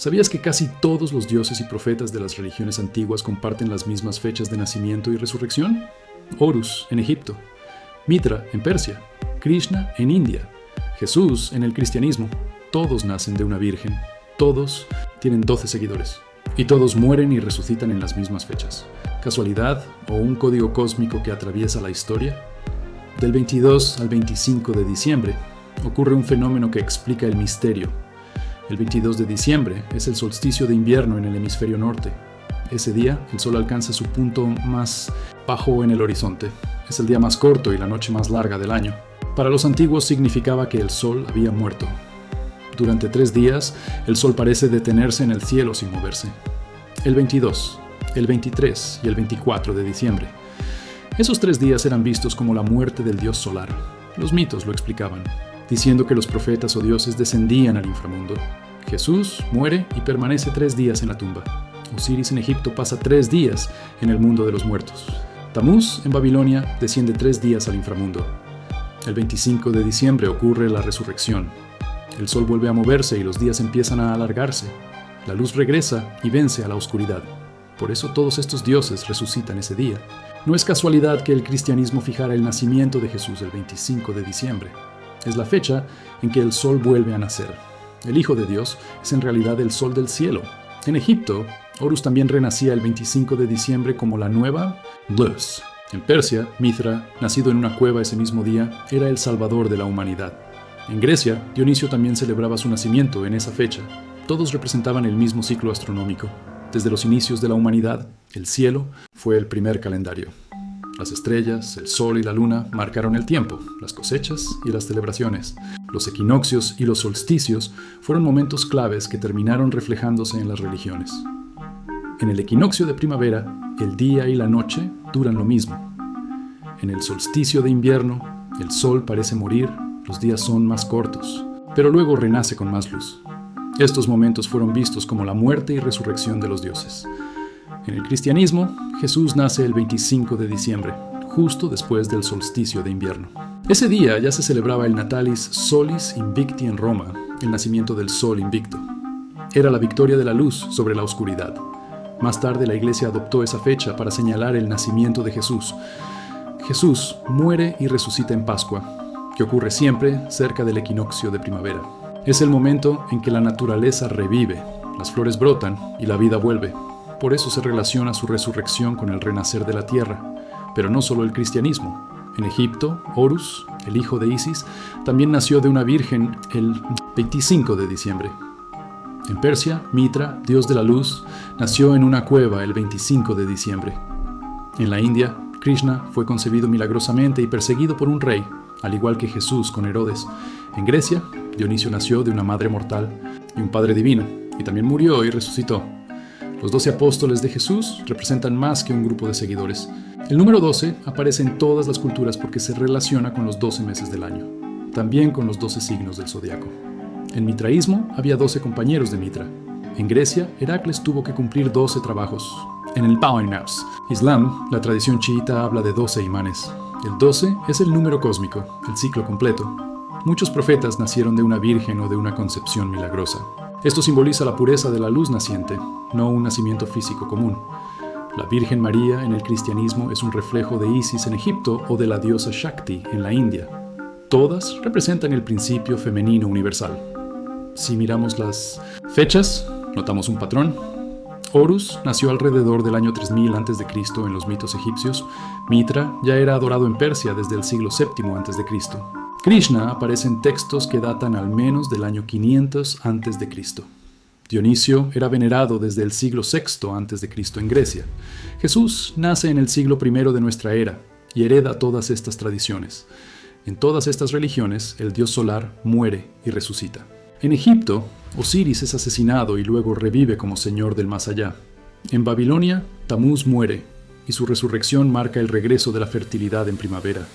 ¿Sabías que casi todos los dioses y profetas de las religiones antiguas comparten las mismas fechas de nacimiento y resurrección? Horus en Egipto, Mitra en Persia, Krishna en India, Jesús en el cristianismo. Todos nacen de una virgen, todos tienen 12 seguidores y todos mueren y resucitan en las mismas fechas. ¿Casualidad o un código cósmico que atraviesa la historia? Del 22 al 25 de diciembre ocurre un fenómeno que explica el misterio. El 22 de diciembre es el solsticio de invierno en el hemisferio norte. Ese día el sol alcanza su punto más bajo en el horizonte. Es el día más corto y la noche más larga del año. Para los antiguos significaba que el sol había muerto. Durante 3 días, el sol parece detenerse en el cielo sin moverse. El 22, el 23 y el 24 de diciembre. Esos 3 días eran vistos como la muerte del dios solar. Los mitos lo explicaban, diciendo que los profetas o dioses descendían al inframundo. Jesús muere y permanece 3 días en la tumba. Osiris en Egipto pasa 3 días en el mundo de los muertos. Tamuz en Babilonia desciende 3 días al inframundo. El 25 de diciembre ocurre la resurrección. El sol vuelve a moverse y los días empiezan a alargarse. La luz regresa y vence a la oscuridad. Por eso todos estos dioses resucitan ese día. No es casualidad que el cristianismo fijara el nacimiento de Jesús el 25 de diciembre. Es la fecha en que el sol vuelve a nacer. El Hijo de Dios es en realidad el sol del cielo. En Egipto, Horus también renacía el 25 de diciembre como la nueva luz. En Persia, Mitra, nacido en una cueva ese mismo día, era el salvador de la humanidad. En Grecia, Dionisio también celebraba su nacimiento en esa fecha. Todos representaban el mismo ciclo astronómico. Desde los inicios de la humanidad, el cielo fue el primer calendario. Las estrellas, el sol y la luna marcaron el tiempo, las cosechas y las celebraciones. Los equinoccios y los solsticios fueron momentos claves que terminaron reflejándose en las religiones. En el equinoccio de primavera, el día y la noche duran lo mismo. En el solsticio de invierno, el sol parece morir, los días son más cortos, pero luego renace con más luz. Estos momentos fueron vistos como la muerte y resurrección de los dioses. En el cristianismo, Jesús nace el 25 de diciembre, justo después del solsticio de invierno. Ese día ya se celebraba el Natalis Solis Invicti en Roma, el nacimiento del sol invicto. Era la victoria de la luz sobre la oscuridad. Más tarde la Iglesia adoptó esa fecha para señalar el nacimiento de Jesús. Jesús muere y resucita en Pascua, que ocurre siempre cerca del equinoccio de primavera. Es el momento en que la naturaleza revive, las flores brotan y la vida vuelve. Por eso se relaciona su resurrección con el renacer de la tierra. Pero no solo el cristianismo. En Egipto, Horus, el hijo de Isis, también nació de una virgen el 25 de diciembre. En Persia, Mitra, dios de la luz, nació en una cueva el 25 de diciembre. En la India, Krishna fue concebido milagrosamente y perseguido por un rey, al igual que Jesús con Herodes. En Grecia, Dionisio nació de una madre mortal y un padre divino, y también murió y resucitó. Los 12 apóstoles de Jesús representan más que un grupo de seguidores. El número 12 aparece en todas las culturas porque se relaciona con los 12 meses del año, también con los 12 signos del zodiaco. En mitraísmo había 12 compañeros de Mitra. En Grecia, Heracles tuvo que cumplir 12 trabajos. En el Pau'naus Islam, la tradición chiita habla de 12 imanes. El 12 es el número cósmico, el ciclo completo. Muchos profetas nacieron de una virgen o de una concepción milagrosa. Esto simboliza la pureza de la luz naciente, no un nacimiento físico común. La Virgen María en el cristianismo es un reflejo de Isis en Egipto o de la diosa Shakti en la India. Todas representan el principio femenino universal. Si miramos las fechas, notamos un patrón. Horus nació alrededor del año 3000 a.C. en los mitos egipcios. Mitra ya era adorado en Persia desde el siglo VII a.C. Krishna aparece en textos que datan al menos del año 500 a.C. Dionisio era venerado desde el siglo VI a.C. en Grecia. Jesús nace en el siglo I de nuestra era y hereda todas estas tradiciones. En todas estas religiones, el dios solar muere y resucita. En Egipto, Osiris es asesinado y luego revive como señor del más allá. En Babilonia, Tamuz muere y su resurrección marca el regreso de la fertilidad en primavera.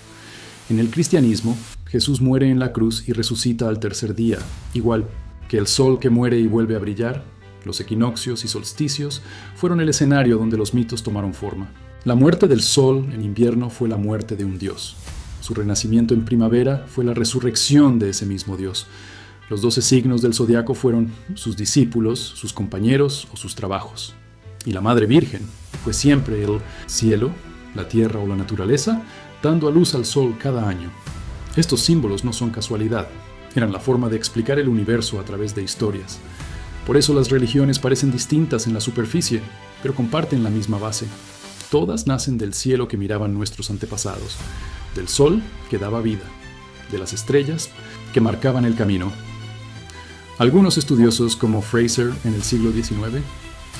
En el cristianismo, Jesús muere en la cruz y resucita al tercer día, igual que el sol que muere y vuelve a brillar. Los equinoccios y solsticios fueron el escenario donde los mitos tomaron forma. La muerte del sol en invierno fue la muerte de un dios. Su renacimiento en primavera fue la resurrección de ese mismo dios. Los 12 signos del zodiaco fueron sus discípulos, sus compañeros o sus trabajos. Y la Madre Virgen fue siempre el cielo, la tierra o la naturaleza, dando a luz al sol cada año. Estos símbolos no son casualidad, eran la forma de explicar el universo a través de historias. Por eso las religiones parecen distintas en la superficie, pero comparten la misma base. Todas nacen del cielo que miraban nuestros antepasados, del sol que daba vida, de las estrellas que marcaban el camino. Algunos estudiosos como Fraser en el siglo XIX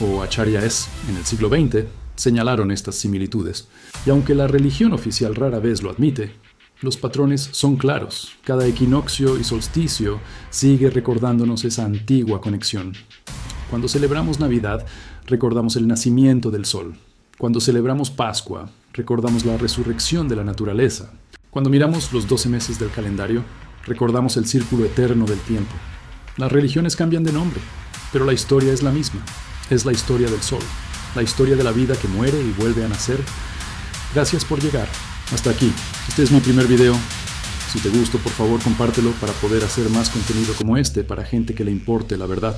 o Acharya S en el siglo XX señalaron estas similitudes. Y aunque la religión oficial rara vez lo admite, los patrones son claros. Cada equinoccio y solsticio sigue recordándonos esa antigua conexión. Cuando celebramos Navidad, recordamos el nacimiento del sol. Cuando celebramos Pascua, recordamos la resurrección de la naturaleza. Cuando miramos los 12 meses del calendario, recordamos el círculo eterno del tiempo. Las religiones cambian de nombre, pero la historia es la misma. Es la historia del sol, la historia de la vida que muere y vuelve a nacer. Gracias por llegar. Hasta aquí. Este es mi primer video. Si te gustó, por favor, compártelo para poder hacer más contenido como este para gente que le importe la verdad.